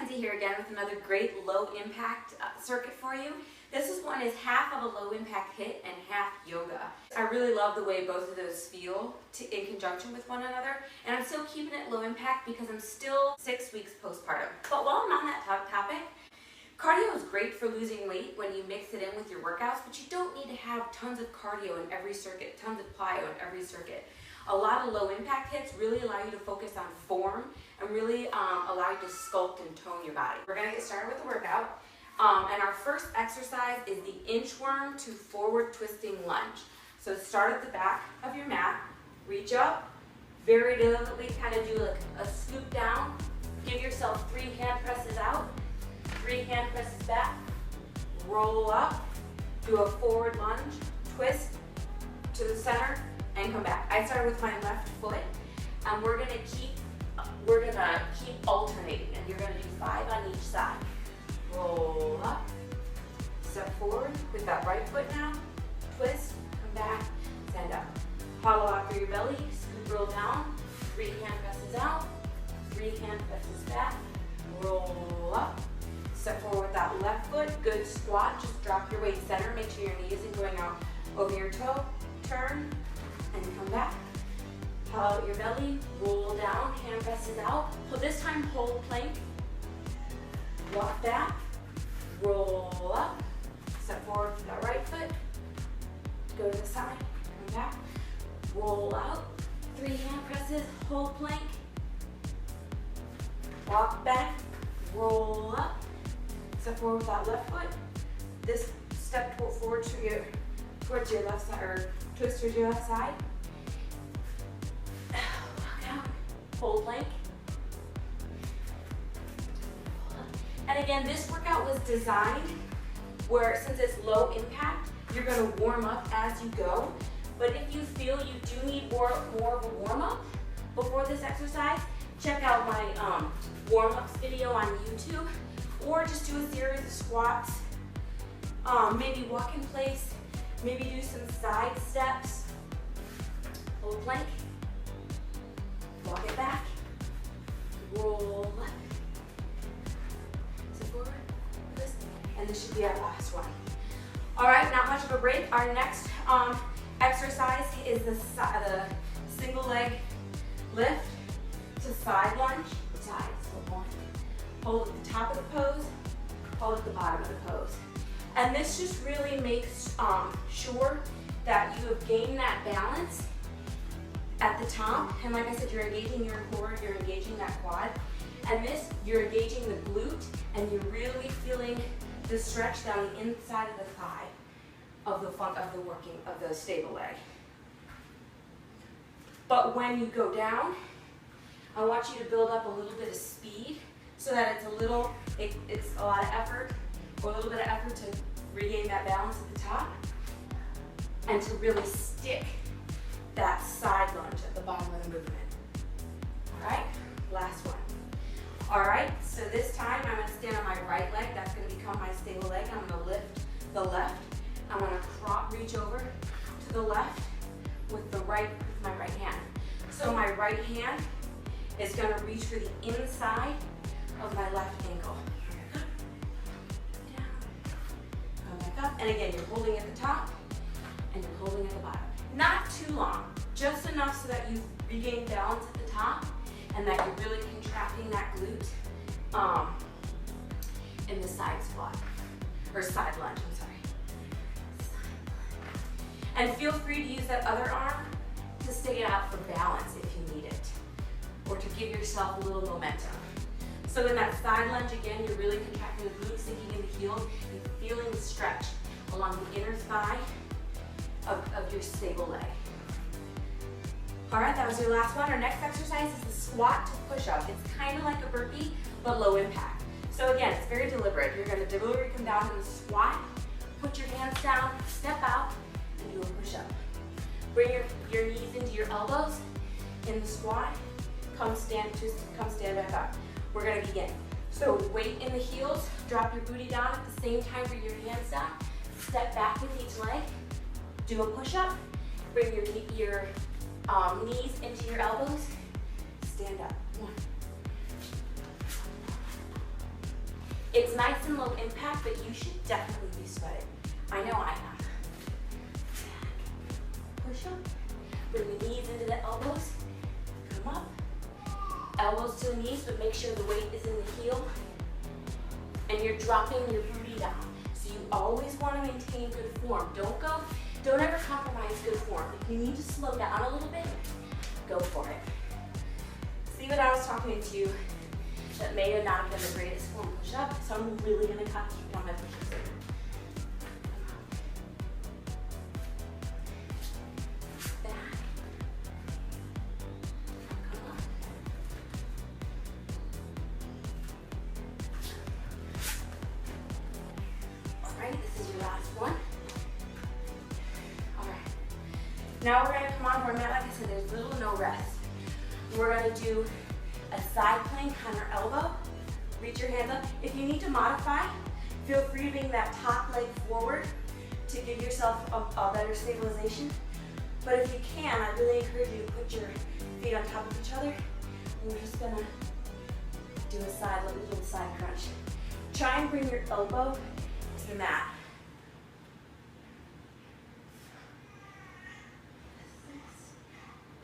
Mackenzie here again with another great low impact circuit for you. This one is half of a low impact HIIT and half yoga. I really love the way both of those feel in conjunction with one another, and I'm still keeping it low impact because I'm still 6 weeks postpartum. But while I'm on that topic, cardio is great for losing weight when you mix it in with your workouts, but you don't need to have tons of cardio in every circuit, tons of plyo in every circuit. A lot of low impact hits really allow you to focus on form and really allow you to sculpt and tone your body. We're gonna get started with the workout. And our first exercise is the inchworm to forward twisting lunge. So start at the back of your mat, reach up, very delicately kind of do like a scoop down, give yourself 3 hand presses out, 3 hand presses back, roll up, do a forward lunge, twist to the center, and come back. I started with my left foot, and we're gonna keep alternating, and you're gonna do 5 on each side. Roll up, step forward with that right foot now, twist, come back, stand up. Hollow out through your belly, scoop, roll down, 3 hand presses out, 3 hand presses back, roll up, step forward with that left foot, good squat, just drop your weight center, make sure your knee isn't going out over your toe, turn, and come back. Hollow out your belly, roll down, hand presses out. So this time hold plank, walk back, roll up, step forward with that right foot, go to the side, come back, roll out, 3 hand presses, hold plank, walk back, roll up, step forward with that left foot. This step forward towards your left side, or twist towards your left side. Walk out, hold plank. And again, this workout was designed where, since it's low impact, you're gonna warm up as you go. But if you feel you do need more of a warm up before this exercise, check out my warm-ups video on YouTube, or just do a series of squats, maybe walk in place, maybe do some side steps, hold plank, walk it back, roll up, step forward, twist, and this should be our last one. All right, not much of a break. Our next exercise is the single leg lift to side lunge, side, so one. Hold at the top of the pose, hold at the bottom of the pose. And this just really makes sure that you have gained that balance at the top. And like I said, you're engaging your core, you're engaging that quad. And this, you're engaging the glute, and you're really feeling the stretch down the inside of the thigh of the stable leg. But when you go down, I want you to build up a little bit of speed so that it's a lot of effort, or a little bit of effort to regain that balance at the top, and to really stick that side lunge at the bottom of the movement. All right, last one. All right, so this time I'm gonna stand on my right leg. That's gonna become my stable leg. I'm gonna lift the left. I'm gonna reach over to the left with my right hand. So my right hand is gonna reach for the inside of my left ankle. Down, come back up, and again, you're holding at the top and you're holding at the bottom. Not too long, just enough so that you regain balance at the top and that you're really contracting that glute in the side squat, or side lunge, I'm sorry. And feel free to use that other arm to stay out for balance if you need it, or to give yourself a little momentum. So in that side lunge, again, you're really contracting the glute, sinking in the heel, and feeling the stretch along the inner thigh of your stable leg. All right, that was your last one. Our next exercise is the squat to push-up. It's kind of like a burpee, but low impact. So again, it's very deliberate. You're gonna deliberately come down in the squat, put your hands down, step out, and do a push-up. Bring your knees into your elbows in the squat. Come stand back up. We're gonna begin. So weight in the heels, drop your booty down at the same time, bring your hands down, step back with each leg, do a push-up, bring your knees into your elbows, stand up. 1, It's nice and low impact, but you should definitely be sweating. I know I am. Push up. Bring the knees into the elbows. Come up. Elbows to the knees, but make sure the weight is in the heel. And you're dropping your booty down. So you always want to maintain good form. Don't ever compromise good form. If you need to slow down a little bit, go for it. See what I was talking to you that may have not been the greatest form push-up, so I'm really going to concentrate on my push-ups later. Back. Come on. All right, this is your last one. All right. Now we're going to come onto our mat. Like I said, there's little to no rest. We're going to do a side plank on your elbow. Reach your hands up. If you need to modify, feel free to bring that top leg forward to give yourself a better stabilization. But if you can, I really encourage you to put your feet on top of each other. And we're just gonna do a little side crunch. Try and bring your elbow to the mat.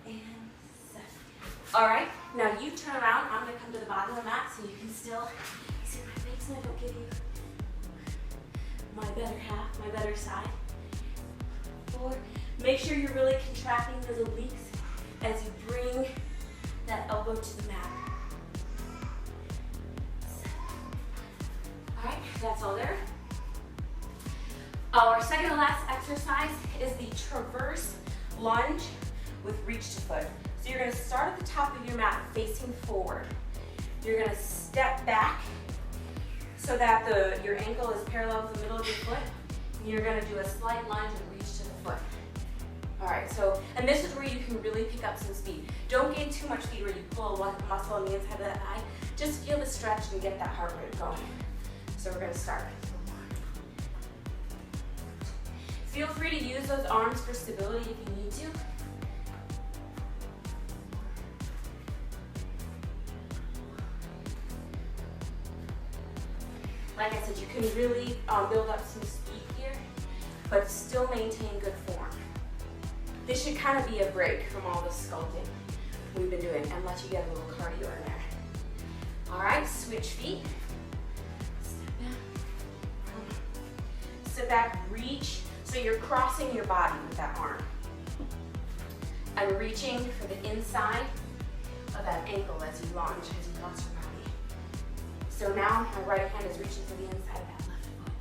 And 7. All right, now you turn around. I'm gonna come to the bottom of the mat so you can still see my face and I don't give you my better half, my better side. 4. Make sure you're really contracting those obliques as you bring that elbow to the mat. 7. All right, that's all there. Our second to last exercise is the traverse lunge with reach to foot. So you're going to start at the top of your mat facing forward. You're going to step back so that your ankle is parallel to the middle of your foot. And you're going to do a slight lunge and reach to the foot. All right, so, and this is where you can really pick up some speed. Don't gain too much speed where you pull a muscle on the inside of that thigh. Just feel the stretch and get that heart rate going. So we're going to start. Feel free to use those arms for stability if you need to. Like I said, you can really build up some speed here, but still maintain good form. This should kind of be a break from all the sculpting we've been doing and let you get a little cardio in there. All right, switch feet. Step back. Sit back, reach. So you're crossing your body with that arm. And reaching for the inside of that ankle as you lunge, as you cross your body. So now my right hand is reaching for the inside of that left foot.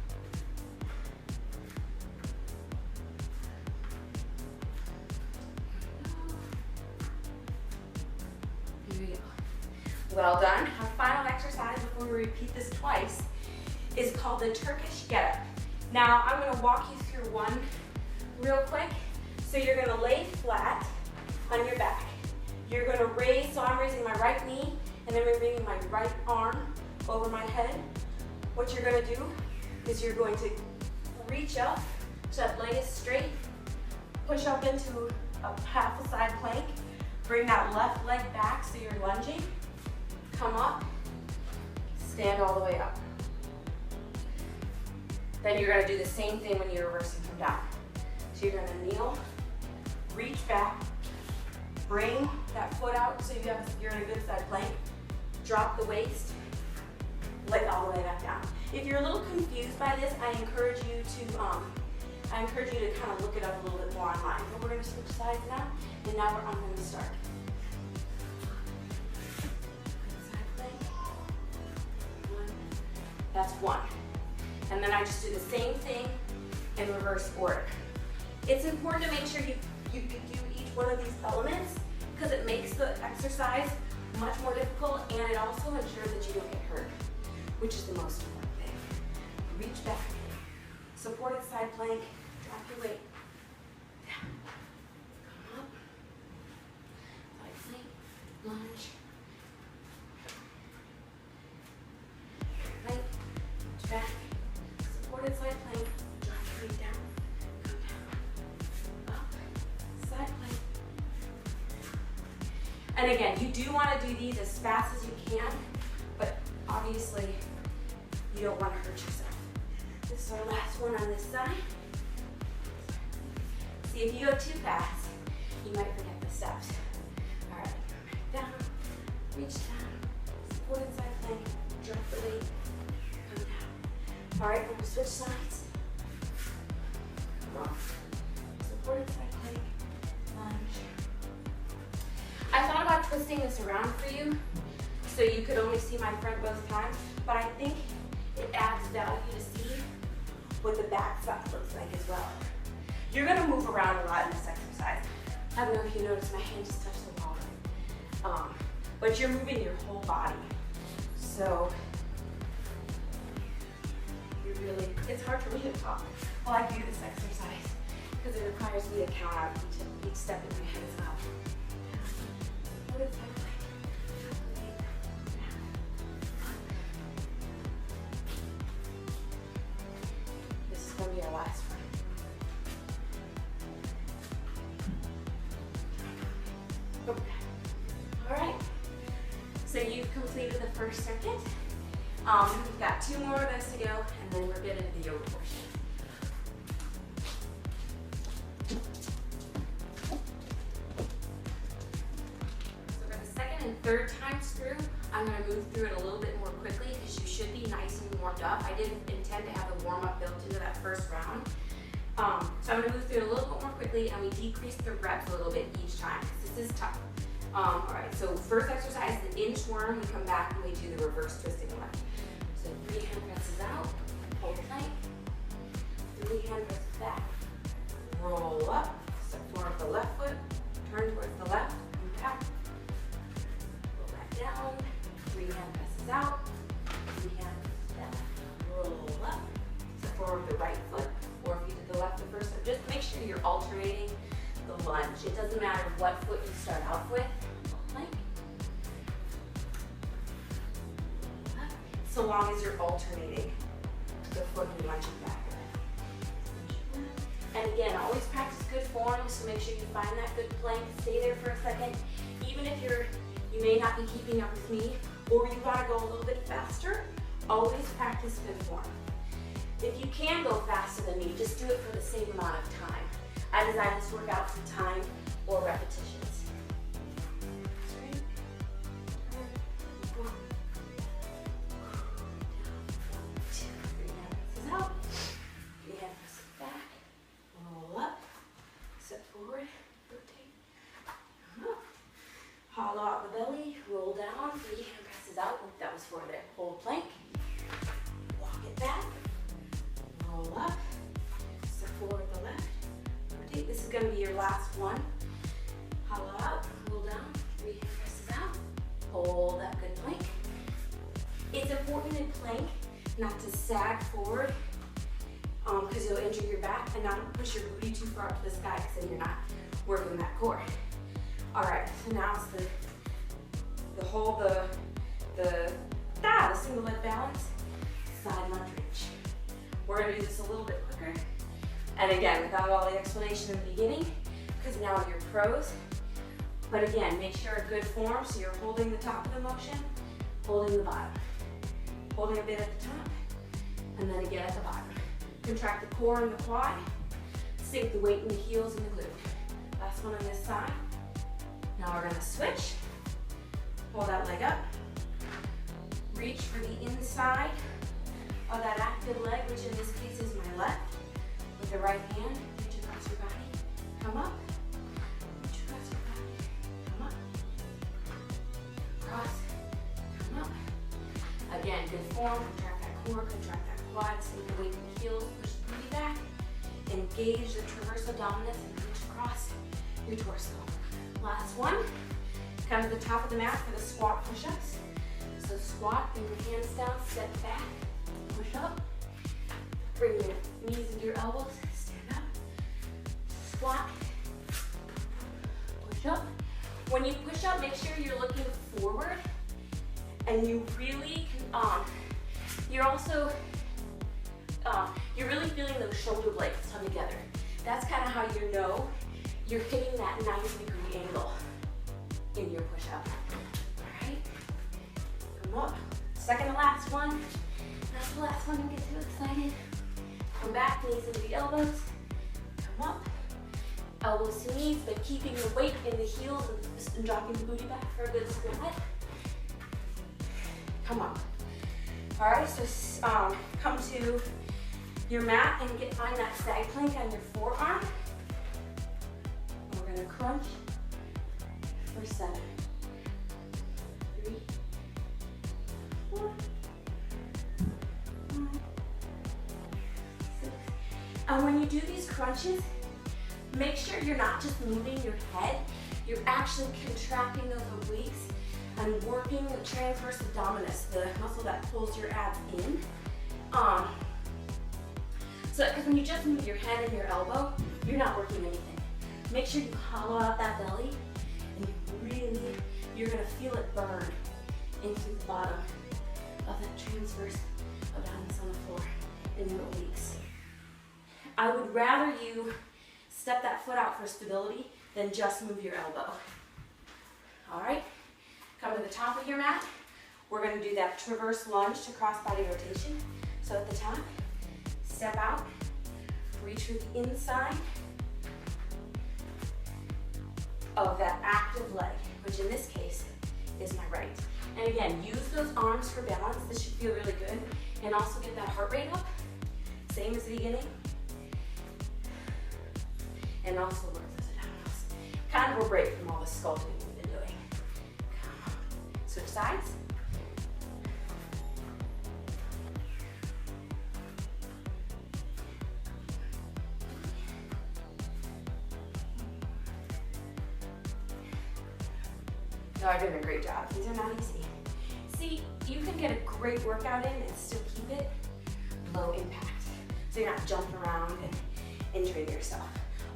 Here we go. Well done. Our final exercise before we repeat this twice is called the Turkish get-up. Now I'm going to walk you through one real quick. So you're going to lay flat on your back. You're going to raise, so I'm raising my right knee and then we're bringing my right arm over my head. What you're going to do is you're going to reach up so that leg is straight, push up into a half a side plank, bring that left leg back so you're lunging, come up, stand all the way up. Then you're going to do the same thing when you're reversing from down. So you're going to kneel, reach back, bring that foot out so you're in a good side plank, drop the waist, leg all the way back down. If you're a little confused by this, I encourage you to kind of look it up a little bit more online. But we're going to switch sides now, and now I'm going to start. Side plank. 1. That's 1. And then I just do the same thing in reverse order. It's important to make sure you can do each one of these elements because it makes the exercise much more difficult and it also ensures that you don't get hurt, which is the most important thing. Reach back, supported side plank, drop your weight, down, come up, side plank, lunge, plank, back, supported side plank, drop your weight down, come down, up, side plank. And again, you do want to do these as fast as you can, but obviously You don't want to hurt yourself. This is our last one on this side. See, if you go too fast, you might forget the steps. All right, come back down, reach down, support inside plank, drop the weight, come down. All right, we're gonna switch sides. Come on, support inside plank, lunge. I thought about twisting this around for you, so you could only see my front both times, but I think it adds value to see what the back side looks like as well. You're gonna move around a lot in this exercise. I don't know if you noticed my hand just touched the wall. But you're moving your whole body. So, you really, it's hard for me to talk while I do this exercise because it requires me to count out each step in my hands up. What is that like? This is gonna be our last one. Okay. All right, so you've completed the first circuit. We've got 2 more of those to go, and then we're good into the yoga portion. So for the second and third times through, I'm going to move through it a little bit more quickly because you should be nice and warmed up. I didn't intend to have the warm-up built into that first round. So I'm going to move through it a little bit more quickly, and we decrease the reps a little bit each time because this is tough. All right, so first exercise, the inchworm. We come back and we do the reverse twisting left. So 3 hand presses out, hold tight, 3 hand presses back, roll up, step forward the left foot, turn towards the left, come back, roll back down, 3 hand presses out, 3 hand presses back, roll up, step forward the right foot, or if you did the left the first time, just make sure you're alternating the lunge. It doesn't matter what foot you start out with, like, so long as you're alternating the foot and lunging back. And again, always practice good form, so make sure you find that good plank, stay there for a second. Even if you may not be keeping up with me, or you want to go a little bit faster, always practice good form. If you can go faster than me, just do it for the same amount of time. I designed this workout for time or repetitions. Out. 3 hand presses back. Roll up. Step forward. Rotate. Come up. Hollow out the belly. Roll down. 3 hand presses out. That was for the whole plank. Walk it back. Roll up. Step forward the left. Rotate. This is going to be your last one. Hollow out. Roll down. 3 hand presses out. Hold that good plank. It's important in plank not to sag forward because you'll injure your back, and not to push your booty too far up to the sky because then you're not working that core. All right, so now it's the single leg balance, side lunge reach. We're gonna do this a little bit quicker. And again, without all the explanation in the beginning, because now you're pros. But again, make sure a good form, so you're holding the top of the motion, holding the bottom. Holding a bit at the top, and then again at the bottom. Contract the core and the quad, sink the weight in the heels and the glute. Last one on this side. Now we're gonna switch. Hold that leg up. Reach for the inside of that active leg, which in this case is my left. With the right hand, reach across your body. Come up. Reach across your body. Come up. Cross. Come up. Again, good form, contract that core, contract that quad, sink the weight in the heels, push the booty back, engage the traversal dominus and reach across your torso. Last one, come to the top of the mat for the squat push-ups. So squat, bring your hands down, step back, push up, bring your knees into your elbows, stand up, squat, push up. When you push up, make sure you're looking forward. And you really can, you're also, you're really feeling those shoulder blades come together. That's kind of how you know you're hitting that 90-degree angle in your push-up. All right? Come up, second to last one. That's the last one, don't get too excited. Come back, knees into the elbows. Come up. Elbows to knees, but keeping the weight in the heels and dropping the booty back for a good squat. Come up. All right, so come to your mat and find that side plank on your forearm. And we're gonna crunch for 7, 3, 4, 5, 6. And when you do these crunches, make sure you're not just moving your head, you're actually contracting those obliques and working the transverse abdominis, the muscle that pulls your abs in. So because when you just move your head and your elbow, you're not working anything. Make sure you hollow out that belly, and you're gonna feel it burn into the bottom of that transverse abdominis on the floor in your obliques. I would rather you step that foot out for stability than just move your elbow. All right, come to the top of your mat. We're gonna do that traverse lunge to cross body rotation. So at the top, step out, reach for the inside of that active leg, which in this case is my right. And again, use those arms for balance. This should feel really good. And also get that heart rate up, same as the beginning. And also work those abdominals. Kind of a break from all the sculpting we've been doing. Come on. Switch sides. No, I'm doing a great job. These are not easy. See, you can get a great workout in and still keep it low impact. So you're not jumping around and injuring yourself.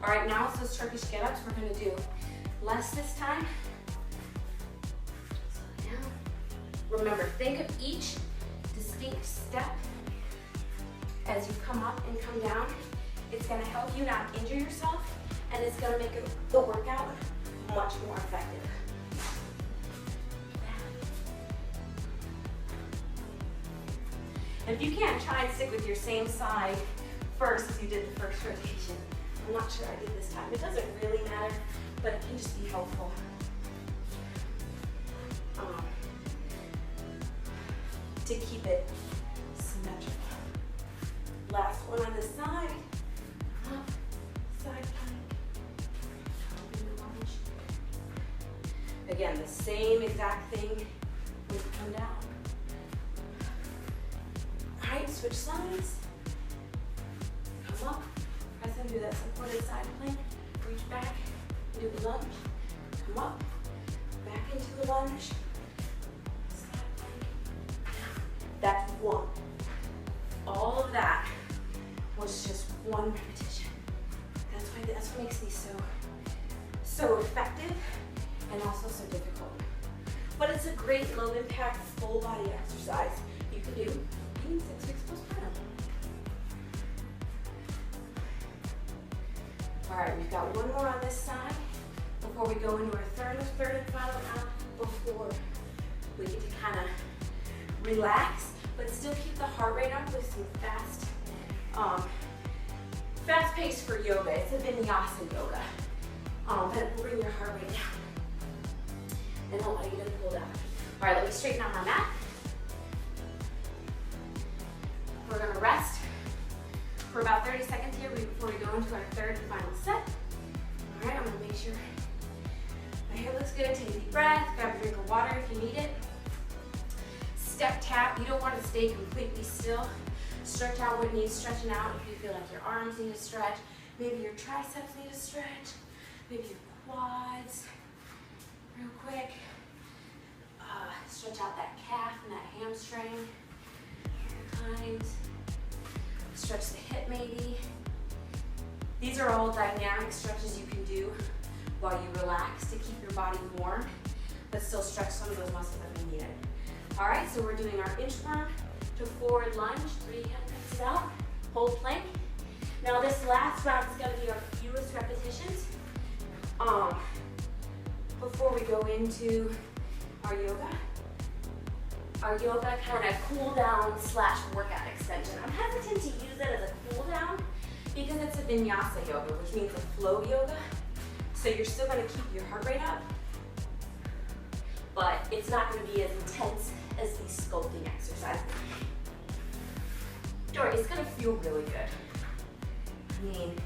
All right, now it's those Turkish get-ups. We're gonna do less this time. Slow down. Remember, think of each distinct step as you come up and come down. It's gonna help you not injure yourself, and it's gonna make the workout much more effective. If you can't, try and stick with your same side first as you did the first rotation. I'm not sure I did this time. It doesn't really matter, but it can just be helpful. To keep it symmetrical. Last one on this side. Up, side plank. Again, the same exact thing when you come down. All right, switch sides. Come up. Press into that supported side plank. Reach back. Do the lunge. Come up. Back into the lunge. Side plank. That's one. All of that was just one repetition. That's what makes these so effective and also so difficult. But it's a great low impact full body exercise you can do in 6 weeks postpartum. All right, we've got one more on this side before we go into our third and final round before we get to kind of relax, but still keep the heart rate up with some fast pace for yoga. It's a vinyasa yoga. But bring your heart rate down and allow you to pull down. All right, let me straighten out my mat. We're gonna rest for about 30 seconds here before we go into our third and final set. All right, I'm gonna make sure my hair looks good. Take a deep breath, grab a drink of water if you need it. Step tap, you don't want to stay completely still. Stretch out what needs stretching out. If you feel like your arms need to stretch, maybe your triceps need to stretch, maybe your quads, real quick. Stretch out that calf and that hamstring. Times. Stretch the hip maybe. These are all dynamic stretches you can do while you relax to keep your body warm, but still stretch some of those muscles that we need. All right, so we're doing our inchworm to forward lunge, 3 hands out, hold plank. Now this last round is gonna be our fewest repetitions before we go into our yoga. our yoga kind of cool down / workout extension. I'm hesitant to use it as a cool down because it's a vinyasa yoga, which means a flow yoga. So you're still going to keep your heart rate up, but it's not going to be as intense as these sculpting exercises. Or it's going to feel really good. I mean,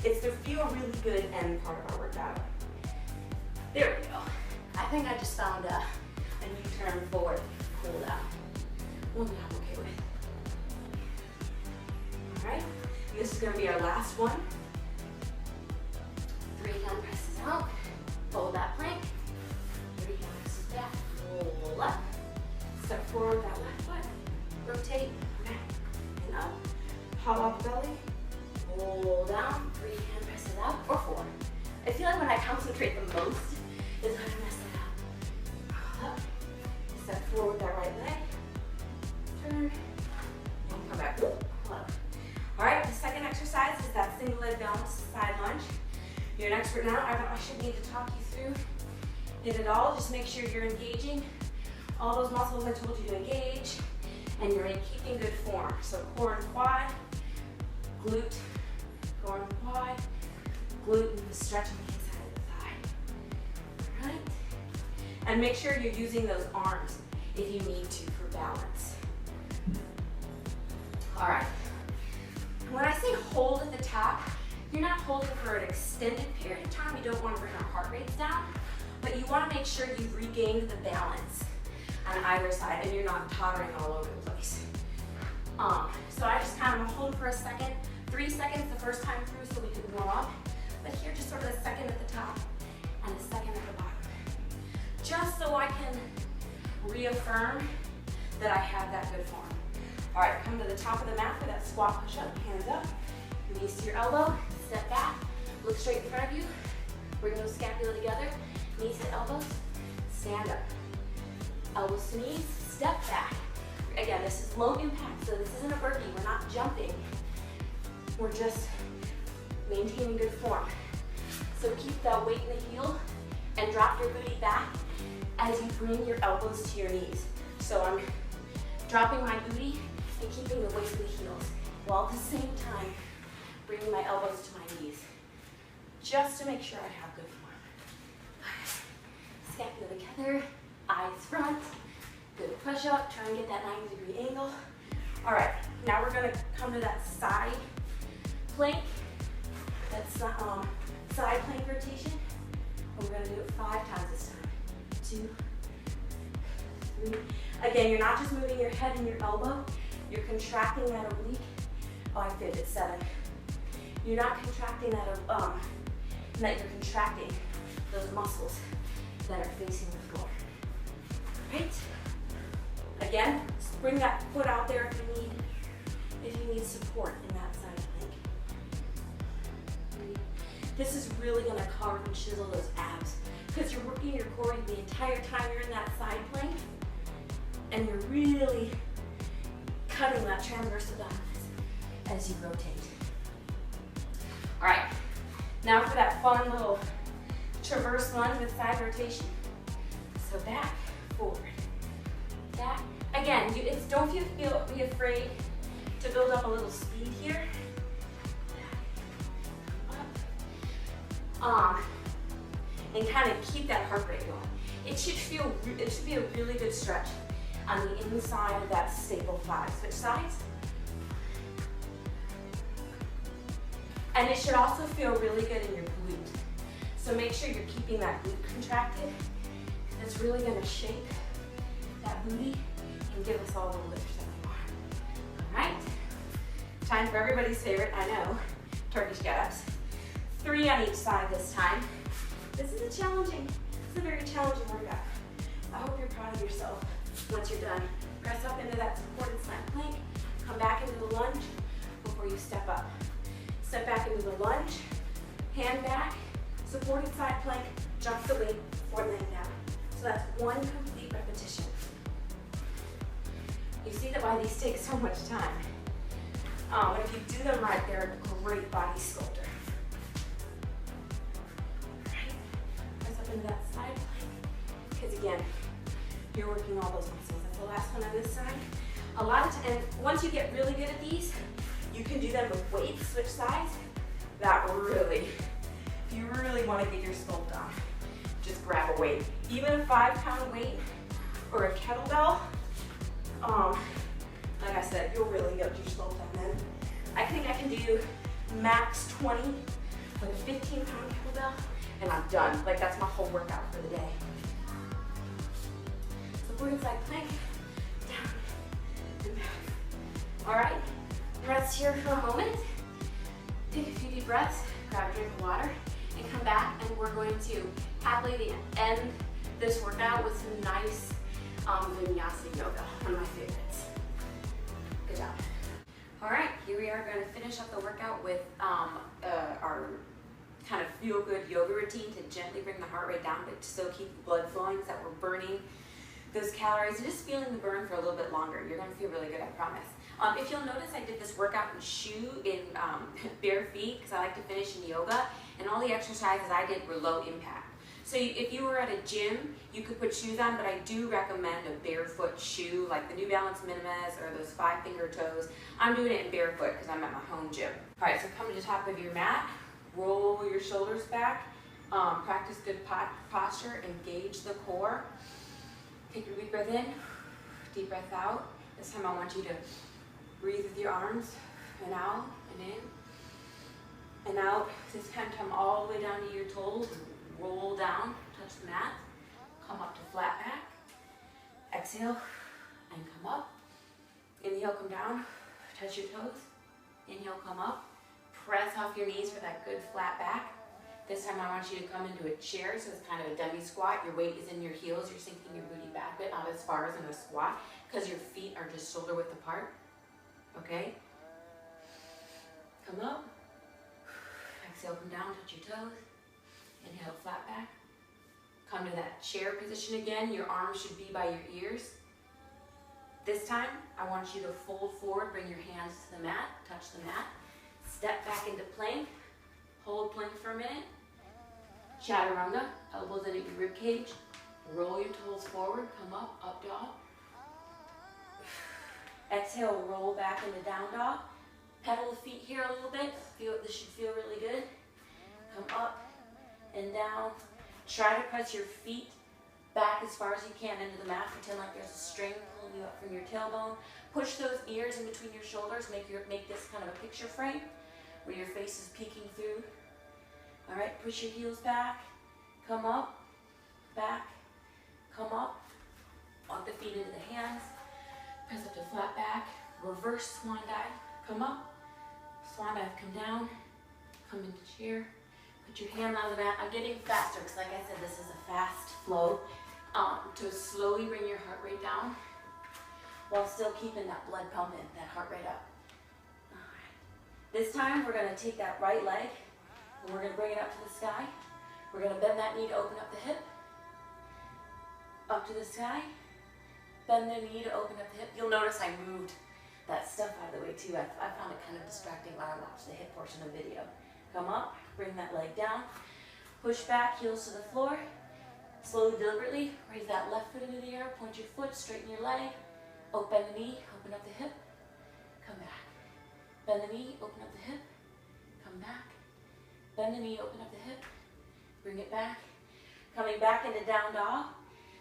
it's the feel really good end part of our workout. There we go. I think I just found a new term for cool down. One that I'm okay with. All right, and this is going to be our last one. 3 hand presses out. Hold that plank. 3 hand presses back. Roll up. Step forward that left foot. Rotate back and up. Hop off the belly. Roll down. 3 hand presses out or 4. I feel like when I concentrate the most is when I mess it up. Roll up. Step forward with that right leg. Turn. And come back. Hold up. All right, the second exercise is that single leg balance side lunge. You're an expert now. I should need to talk you through it all. Just make sure you're engaging all those muscles I told you to engage, and you're in keeping good form. So core and quad, glute, core and quad, glute, and the stretch on the inside of the thigh. All right? And make sure you're using those arms if you need to for balance. All right. When I say hold at the top, you're not holding for an extended period of time. You don't want to bring our heart rates down, but you want to make sure you've regained the balance on either side and you're not tottering all over the place. So I just kind of hold for a second, 3 seconds the first time through so we can warm up, but here just sort of a second at the top and a second at the bottom. Just so I can reaffirm that I have that good form. All right, come to the top of the mat for that squat push-up, hands up, knees to your elbow, step back, look straight in front of you, bring those scapula together, knees to elbows, stand up. Elbows to knees, step back. Again, this is low impact, so this isn't a burpee, we're not jumping. We're just maintaining good form. So keep that weight in the heel and drop your booty back as you bring your elbows to your knees. So I'm dropping my booty and keeping the weight in the heels, while at the same time bringing my elbows to my knees, just to make sure I have good form. Scapula together, eyes front, good push up, try and get that 90-degree angle. All right, now we're gonna come to that side plank, that's side plank rotation. We're gonna do it 5 times this time. 2, 3. Again, you're not just moving your head and your elbow, you're contracting that oblique. Oh, I fit it, 7. You're not contracting that, you're contracting those muscles that are facing the floor. Right? Again, bring that foot out there if you need support in that side plank. This is really gonna carve and chisel those abs because you're working your core the entire time you're in that side plank, and you're really cutting that transverse abdominis as you rotate. All right, now for that fun little traverse lunge with side rotation. So back, forward, back. Again, don't be afraid to build up a little speed here. Up. And kind of keep that heart rate going. It should be a really good stretch on the inside of that staple thigh. Switch sides. And it should also feel really good in your glute. So make sure you're keeping that glute contracted. It's really gonna shape that booty and give us all the lift that we want. All right, time for everybody's favorite, I know, Turkish get-ups. 3 on each side this time. This is a very challenging workout. I hope you're proud of yourself once you're done. Press up into that supported slant plank, come back into the lunge before you step up. Step back into the lunge, hand back, supported side plank, jump the weight before laying down. So that's 1 complete repetition. You see that why these take so much time. But if you do them right, they're a great body sculptor. Press up into that side plank, because again, you're working all those muscles. That's the last one on this side. A lot of times, once you get really good at these, you can do them with weights, switch sides. That really, if you really want to get your sculpt done, just grab a weight. Even a 5-pound weight or a kettlebell, like I said, you'll really get your sculpt done then. I think I can do max 20 with a 15-pound kettlebell, and I'm done. Like, that's my whole workout for the day. So forward side plank, down and back. All right, rest here for a moment. Take a few deep breaths, grab a drink of water, and come back, and we're going to happily end this workout with some nice vinyasa yoga, one of my favorites. Good job. All right, here we are going to finish up the workout with our kind of feel-good yoga routine to gently bring the heart rate down, but still keep the blood flowing so that we're burning those calories and just feeling the burn for a little bit longer. You're going to feel really good, I promise. If you'll notice, I did this workout in bare feet because I like to finish in yoga, and all the exercises I did were low impact. So if you were at a gym, you could put shoes on, but I do recommend a barefoot shoe, like the New Balance Minimas or those 5-finger toes. I'm doing it in barefoot because I'm at my home gym. All right, so come to the top of your mat, roll your shoulders back, practice good posture, engage the core. Take a deep breath in, deep breath out. This time I want you to breathe with your arms, and out, and in, and out. This time come all the way down to your toes. Roll down, touch the mat, come up to flat back, exhale, and come up. Inhale, come down, touch your toes. Inhale, come up, press off your knees for that good flat back. This time I want you to come into a chair, so it's kind of a demi squat. Your weight is in your heels, you're sinking your booty back, but not as far as in a squat, because your feet are just shoulder width apart, okay? Come up, exhale, come down, touch your toes. Inhale, flat back. Come to that chair position again. Your arms should be by your ears. This time, I want you to fold forward, bring your hands to the mat, touch the mat. Step back into plank. Hold plank for a minute. Chaturanga, elbows into your rib cage. Roll your toes forward, come up dog. Exhale, roll back into down dog. Pedal the feet here a little bit. This should feel really good. Come up and down. Try to press your feet back as far as you can into the mat. Pretend like there's a string pulling you up from your tailbone. Push those ears in between your shoulders. Make this kind of a picture frame where your face is peeking through. All right, push your heels back. Come up, back, come up. Walk the feet into the hands. Press up to flat back. Reverse swan dive. Come up. Swan dive, come down. Come into chair. Put your hand on the mat. I'm getting faster because, like I said, this is a fast flow to slowly bring your heart rate down while still keeping that blood pumping, that heart rate up. All right. This time, we're going to take that right leg and we're going to bring it up to the sky. We're going to bend that knee to open up the hip. Up to the sky. Bend the knee to open up the hip. You'll notice I moved that stuff out of the way too. I found it kind of distracting when I watched the hip portion of the video. Come up, bring that leg down, push back, heels to the floor. Slowly, deliberately, raise that left foot into the air, point your foot, straighten your leg, open the knee, open up the hip, come back. Bend the knee, open up the hip, come back. Bend the knee, open up the hip, bring it back. Coming back into down dog.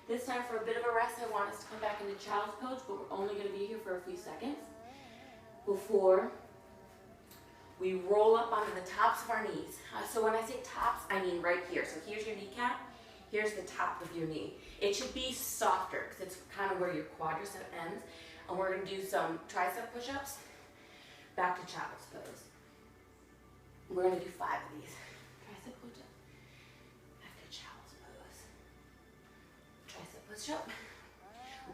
This time for a bit of a rest, I want us to come back into child's pose, but we're only going to be here for a few seconds before we roll up onto the tops of our knees. So when I say tops, I mean right here. So here's your kneecap, here's the top of your knee. It should be softer because it's kind of where your quadricep ends. And we're going to do some tricep push-ups, back to child's pose. We're going to do 5 of these. Tricep push-up, back to child's pose. Tricep push-up.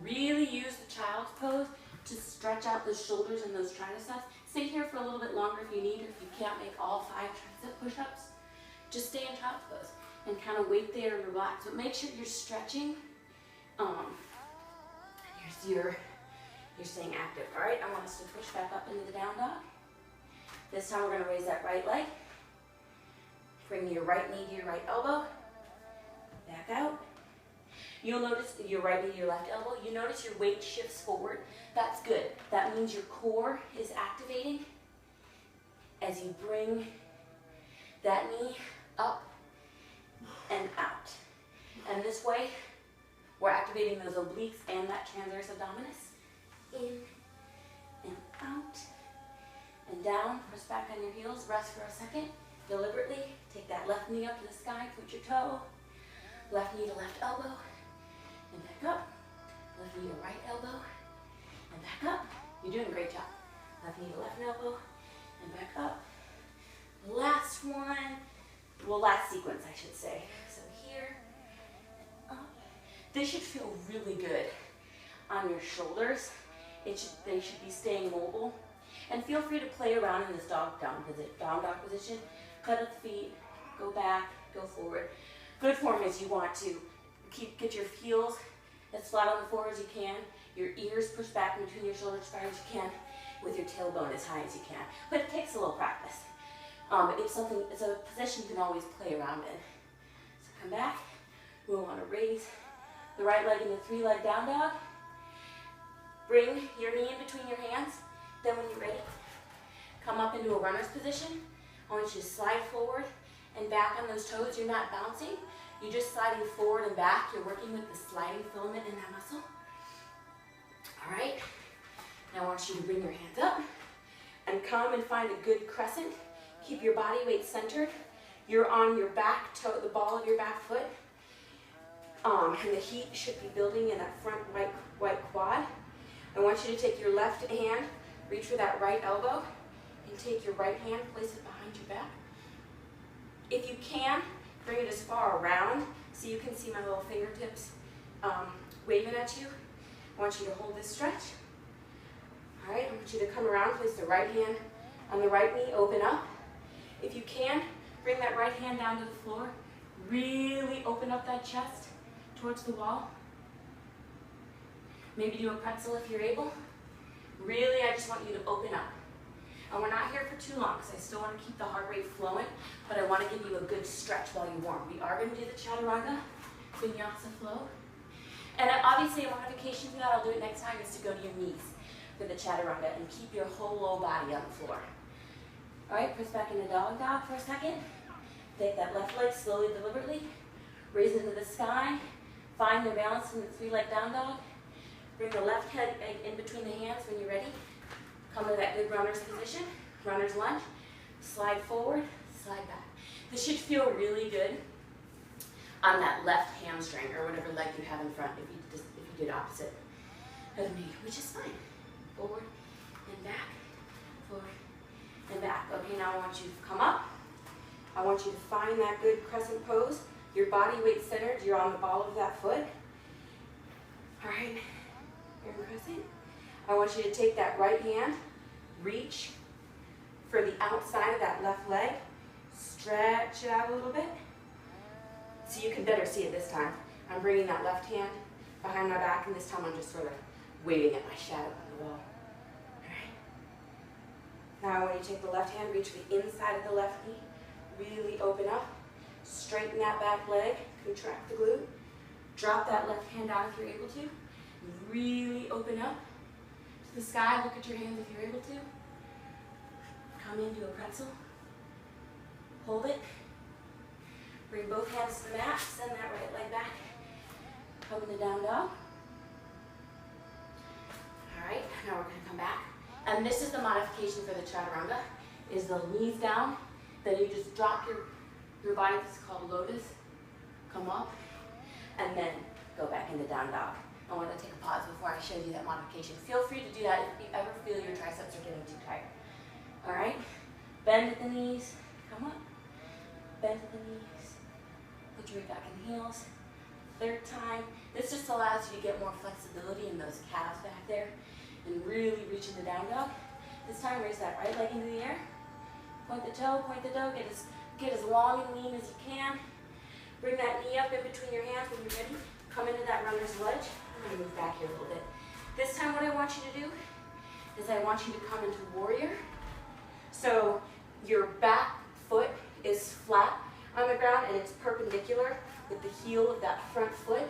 Really use the child's pose to stretch out the shoulders and those triceps. Stay here for a little bit longer if you need, or if you can't make all 5 tricep push-ups. Just stay in child's pose and kind of wait there and relax. But make sure you're stretching. You're staying active. All right, I want us to push back up into the down dog. This time we're going to raise that right leg. Bring your right knee to your right elbow. Back out. You'll notice your right knee, your left elbow. You notice your weight shifts forward. That's good. That means your core is activating as you bring that knee up and out. And this way, we're activating those obliques and that transverse abdominis. In and out and down. Press back on your heels. Rest for a second. Deliberately take that left knee up to the sky. Put your toe. Left knee to left elbow. And back up. Left knee to right elbow. And back up. You're doing a great job. Left knee to left elbow. And back up. Last one. Well, last sequence, I should say. So here. And up. This should feel really good on your shoulders. They should be staying mobile. And feel free to play around in this down dog position. Pedal the feet, go back, go forward. Good form is you want to get your heels as flat on the floor as you can, your ears pushed back in between your shoulders as far as you can, with your tailbone as high as you can. But it takes a little practice. It's a position you can always play around in. So come back. We want to raise the right leg into 3-leg down dog. Bring your knee in between your hands. Then when you're ready, come up into a runner's position. I want you to slide forward and back on those toes. You're not bouncing. You're just sliding forward and back. You're working with the sliding filament in that muscle. All right. Now I want you to bring your hands up and come and find a good crescent. Keep your body weight centered. You're on your back toe, the ball of your back foot. And the heat should be building in that front right quad. I want you to take your left hand, reach for that right elbow, and take your right hand, place it behind your back. If you can, bring it as far around so you can see my little fingertips waving at you. I want you to hold this stretch. All right, I want you to come around, place the right hand on the right knee, open up. If you can, bring that right hand down to the floor. Really open up that chest towards the wall. Maybe do a pretzel if you're able. Really, I just want you to open up. And we're not here for too long because I still want to keep the heart rate flowing, but I want to give you a good stretch while you warm. We are going to do the chaturanga, vinyasa flow. And obviously a modification for that, I'll do it next time, is to go to your knees for the chaturanga and keep your whole low body on the floor. All right, press back into dog for a second. Take that left leg slowly, deliberately. Raise it into the sky. Find your balance in the 3-leg down dog. Bring the left head in between the hands when you're ready. Come to that good runner's position, runner's lunge. Slide forward, slide back. This should feel really good on that left hamstring or whatever leg you have in front if you did opposite of me, which is fine. Forward and back, forward and back. Okay, now I want you to come up. I want you to find that good crescent pose. Your body weight centered, you're on the ball of that foot. All right. I want you to take that right hand, reach for the outside of that left leg, stretch it out a little bit so you can better see it this time. I'm bringing that left hand behind my back, and this time I'm just sort of waving at my shadow on the wall. All right. Now I want you to take the left hand, reach for the inside of the left knee, really open up, straighten that back leg, contract the glute, drop that left hand down if you're able to. Really open up to the sky. Look at your hands if you're able to. Come into a pretzel. Hold it. Bring both hands to the mat. Send that right leg back. Come into down dog. All right, now we're going to come back. And this is the modification for the chaturanga, is the knees down. Then you just drop your body. This is called lotus. Come up. And then go back into down dog. I want to take a pause before I show you that modification. Feel free to do that if you ever feel your triceps are getting too tight. All right? Bend at the knees. Come up. Bend at the knees. Put your weight back in the heels. Third time. This just allows you to get more flexibility in those calves back there and really reach into down dog. This time, raise that right leg into the air. Point the toe, get as long and lean as you can. Bring that knee up in between your hands when you're ready. Come into that runner's lunge. I'm going to move back here a little bit. This time what I want you to do is I want you to come into warrior. So your back foot is flat on the ground and it's perpendicular with the heel of that front foot.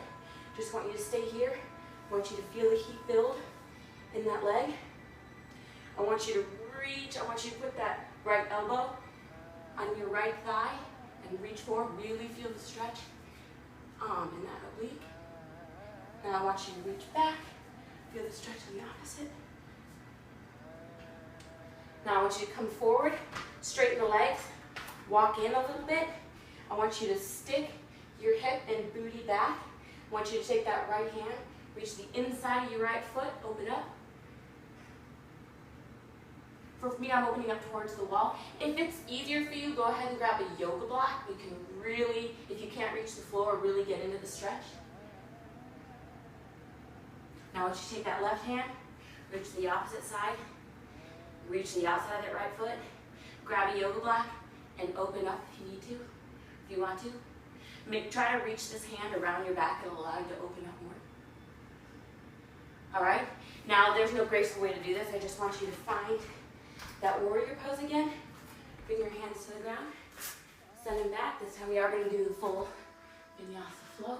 Just want you to stay here. I want you to feel the heat build in that leg. I want you to reach. I want you to put that right elbow on your right thigh and reach forward. Really feel the stretch in that oblique. Now I want you to reach back. Feel the stretch on the opposite. Now I want you to come forward, straighten the legs, walk in a little bit. I want you to stick your hip and booty back. I want you to take that right hand, reach the inside of your right foot, open up. For me, I'm opening up towards the wall. If it's easier for you, go ahead and grab a yoga block. You can really, if you can't reach the floor, really get into the stretch. Now I want you to take that left hand, reach the opposite side, reach the outside of that right foot, grab a yoga block, and open up if you need to, if you want to. Try to reach this hand around your back. It'll allow you to open up more. All right? Now, there's no graceful way to do this. I just want you to find that warrior pose again. Bring your hands to the ground. Send them back. This time we are going to do the full vinyasa flow.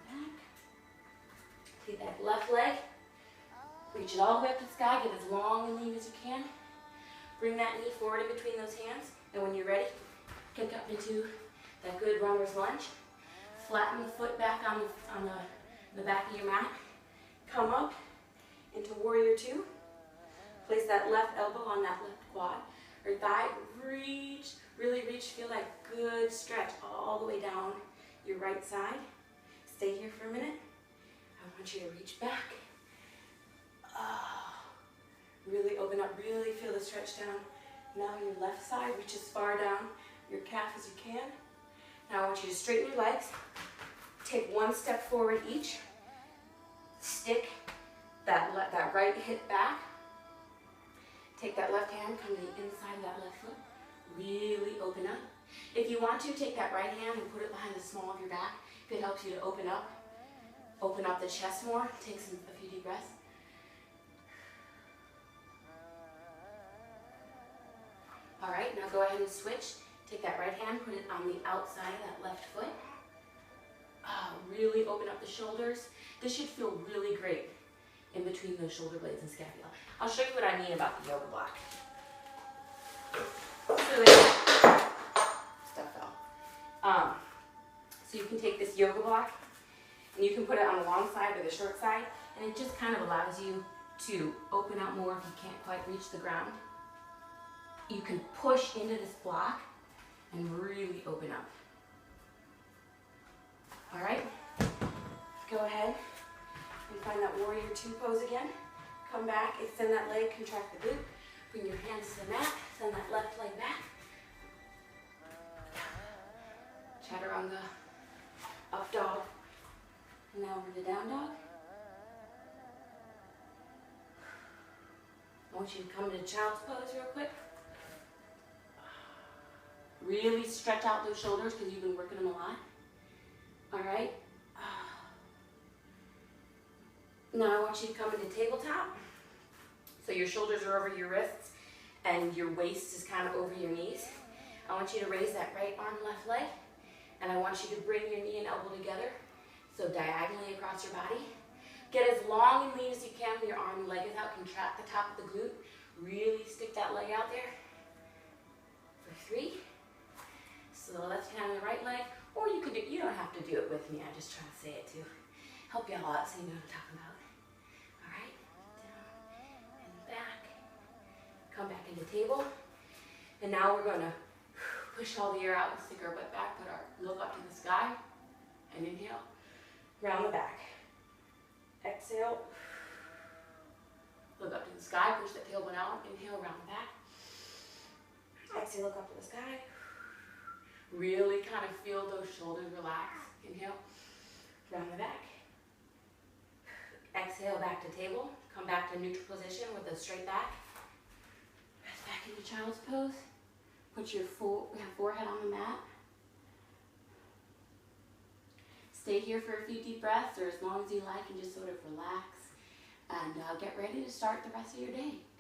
Back. Take that left leg. Reach it all the way up to the sky. Get as long and lean as you can. Bring that knee forward in between those hands. And when you're ready, kick up into that good runner's lunge. Flatten the foot back on the back of your mat. Come up into warrior two. Place that left elbow on that left quad or thigh. Reach, really reach. Feel that good stretch all the way down your right side. Stay here for a minute. I want you to reach back. Really open up, really feel the stretch down. Now your left side, reach as far down your calf as you can. Now I want you to straighten your legs. Take one step forward each. Stick that right hip back. Take that left hand, come to the inside of that left foot. Really open up. If you want to, take that right hand and put it behind the small of your back. If it helps you to open up the chest more. Take a few deep breaths. All right, now go ahead and switch. Take that right hand, put it on the outside of that left foot. Really open up the shoulders. This should feel really great in between those shoulder blades and scapula. I'll show you what I mean about the yoga block. Stuff fell. So you can take this yoga block and you can put it on the long side or the short side, and it just kind of allows you to open up more if you can't quite reach the ground. You can push into this block and really open up. All right, go ahead and find that warrior two pose again. Come back, extend that leg, contract the glute. Bring your hands to the mat, send that left leg back. Chaturanga, up dog. And now over to down dog. I want you to come into child's pose real quick. Really stretch out those shoulders because you've been working them a lot. All right. Now I want you to come into tabletop. So your shoulders are over your wrists and your waist is kind of over your knees. I want you to raise that right arm, left leg. And I want you to bring your knee and elbow together. So diagonally across your body. Get as long and lean as you can when your arm and leg is out. Contract the top of the glute. Really stick that leg out there. For 3. So the left hand on the right leg, or you could do, you don't have to do it with me. I'm just trying to say it to help you all out so you know what I'm talking about. All right, down and back. Come back into table. And now we're going to push all the air out and stick our butt back, look up to the sky, and inhale, round the back. Exhale, look up to the sky, push that tailbone out, inhale, round the back. Exhale, look up to the sky. Really kind of feel those shoulders relax. Inhale, round the back. Exhale, back to table. Come back to neutral position with a straight back. Press back into child's pose. Put your forehead on the mat. Stay here for a few deep breaths or as long as you like and just sort of relax. And get ready to start the rest of your day.